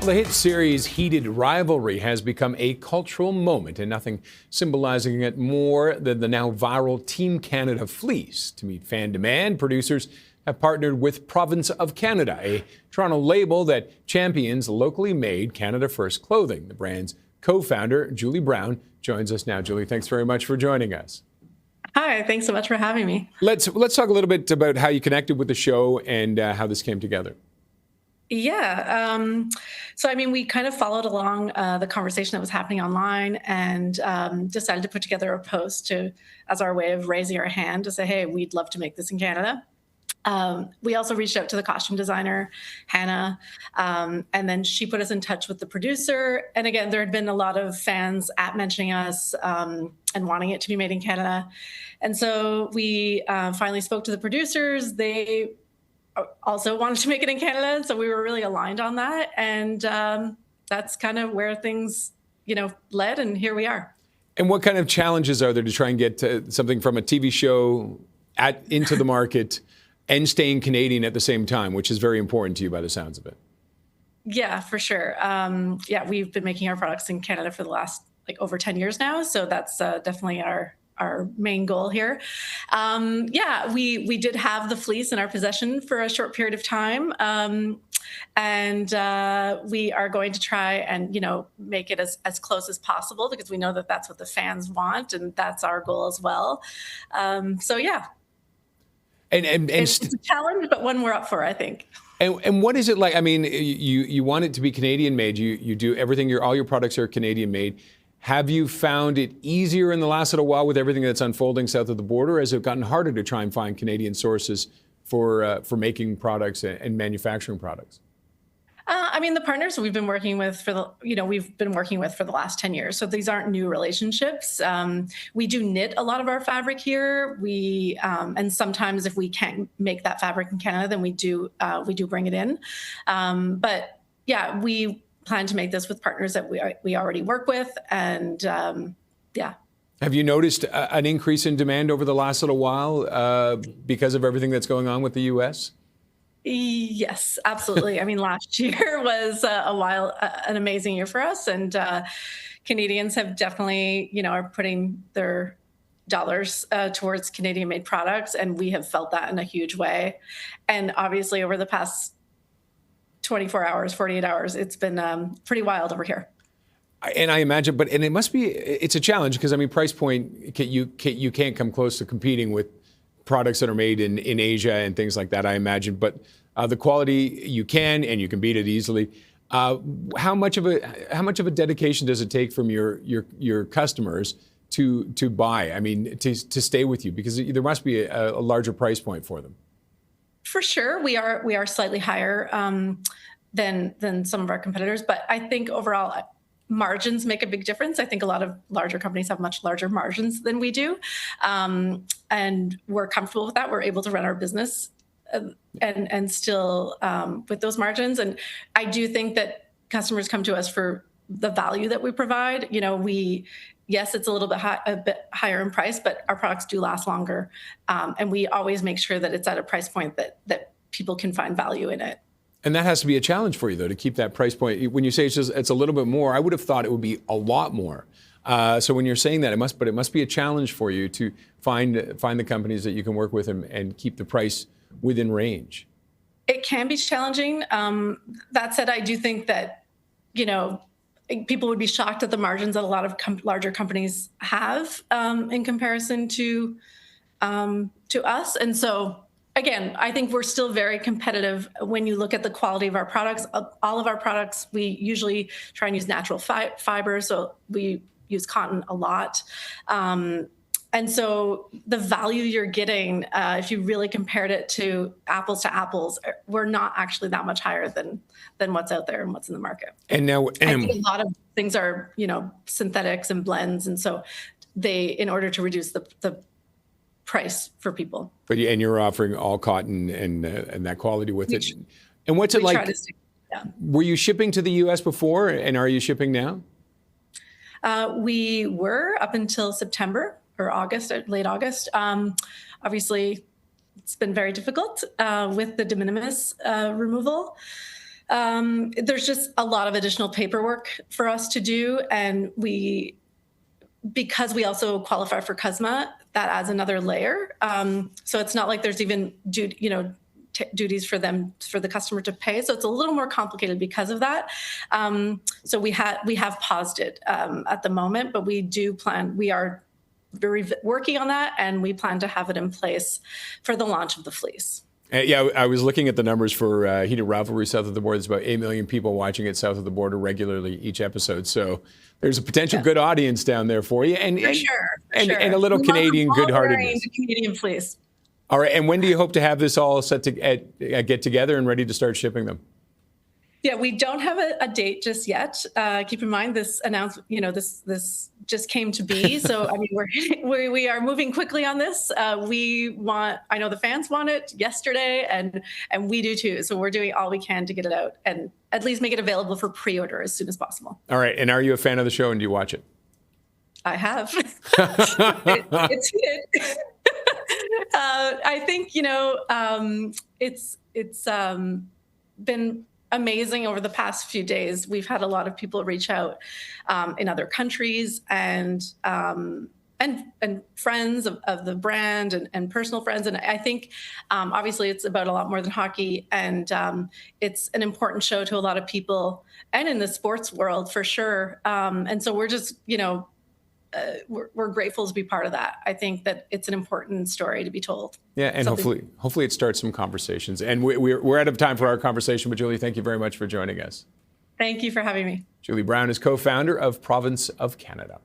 The hit series Heated Rivalry has become a cultural moment, and nothing symbolizing it more than the now viral Team Canada fleece. To meet fan demand, producers have partnered with Province of Canada, a Toronto label that champions locally made Canada First clothing. The brand's co-founder, Julie Brown, joins us now. Julie, thanks very much for joining us. Hi, thanks so much for having me. Let's talk a little bit about how you connected with the show and how this came together. Yeah. So, I mean, we kind of followed along the conversation that was happening online and decided to put together a post as our way of raising our hand to say, hey, we'd love to make this in Canada. We also reached out to the costume designer, Hannah, and then she put us in touch with the producer. And again, there had been a lot of fans mentioning us and wanting it to be made in Canada. And so we finally spoke to the producers. They also wanted to make it in Canada. So we were really aligned on that. And that's kind of where things, led. And here we are. And what kind of challenges are there to try and get something from a TV show into the market and staying Canadian at the same time, which is very important to you by the sounds of it? Yeah, for sure. We've been making our products in Canada for the last over 10 years now. So that's definitely our main goal here. We did have the fleece in our possession for a short period of time. And we are going to try and, make it as close as possible because we know that that's what the fans want. And that's our goal as well. And it's a challenge, but one we're up for, I think. And what is it like? I mean, you want it to be Canadian made. You do everything. All your products are Canadian made. Have you found it easier in the last little while with everything that's unfolding south of the border? Or has it gotten harder to try and find Canadian sources for making products and manufacturing products? The partners we've been working with for the last 10 years. So these aren't new relationships. We do knit a lot of our fabric here. And sometimes if we can't make that fabric in Canada, then we do bring it in. We plan to make this with partners that we already work with. And Have you noticed an increase in demand over the last little while because of everything that's going on with the U.S.? Yes, absolutely. Last year was an amazing year for us, and Canadians have definitely, are putting their dollars towards Canadian-made products, and we have felt that in a huge way. And obviously, over the past 24 hours, 48 hours, it's been pretty wild over here. And I imagine, it's a challenge because price point, you can't come close to competing with products that are made in Asia and things like that, I imagine. But the quality you can beat it easily. How much of a dedication does it take from your customers to buy? To stay with you, because there must be a larger price point for them. For sure, we are slightly higher than some of our competitors, but I think overall margins make a big difference. I think a lot of larger companies have much larger margins than we do. And we're comfortable with that. We're able to run our business and still with those margins. And I do think that customers come to us for the value that we provide. Yes, it's a little bit higher in price, but our products do last longer. And we always make sure that it's at a price point that people can find value in it. And that has to be a challenge for you, though, to keep that price point. When you say it's a little bit more, I would have thought it would be a lot more. So when you're saying that, it must be a challenge for you to find the companies that you can work with and keep the price within range. It can be challenging. That said, I do think that people would be shocked at the margins that a lot of larger companies have in comparison to us, and so. Again, I think we're still very competitive when you look at the quality of our products. All of our products, we usually try and use natural fiber, so we use cotton a lot. And so the value you're getting, if you really compared it to apples, we're not actually that much higher than what's out there and what's in the market. And now, I think a lot of things are, synthetics and blends, and so in order to reduce the price for people. But you're offering all cotton and that quality with it. And what's it like? Were you shipping to the U.S. before, and are you shipping now? We were up until September or August, late August. Obviously, it's been very difficult with the de minimis removal. There's just a lot of additional paperwork for us to do, and because we also qualify for CUSMA, that adds another layer. So it's not like there's even duties for the customer to pay. So it's a little more complicated because of that. So we have paused it at the moment, but we are working on that, and we plan to have it in place for the launch of the fleece. Yeah, I was looking at the numbers for Heated Rivalry south of the border. There's about 8 million people watching it south of the border regularly each episode. So there's a potential good audience down there for you. And a little Canadian good-heartedness. Canadian fleece. All right. And when do you hope to have this all set to get together and ready to start shipping them? Yeah, we don't have a date just yet. Keep in mind this announcement, this just came to be. So I mean, we are moving quickly on this. I know the fans want it yesterday, and we do too. So we're doing all we can to get it out and at least make it available for pre-order as soon as possible. All right. And are you a fan of the show, and do you watch it? I have. It's heated. I think it's been amazing over the past few days. We've had a lot of people reach out in other countries and friends of the brand and personal friends. And I think obviously it's about a lot more than hockey, and it's an important show to a lot of people and in the sports world for sure. And so we're just, we're grateful to be part of that. I think that it's an important story to be told. Yeah, and hopefully it starts some conversations. And we're out of time for our conversation, but Julie, thank you very much for joining us. Thank you for having me. Julie Brown is co-founder of Province of Canada.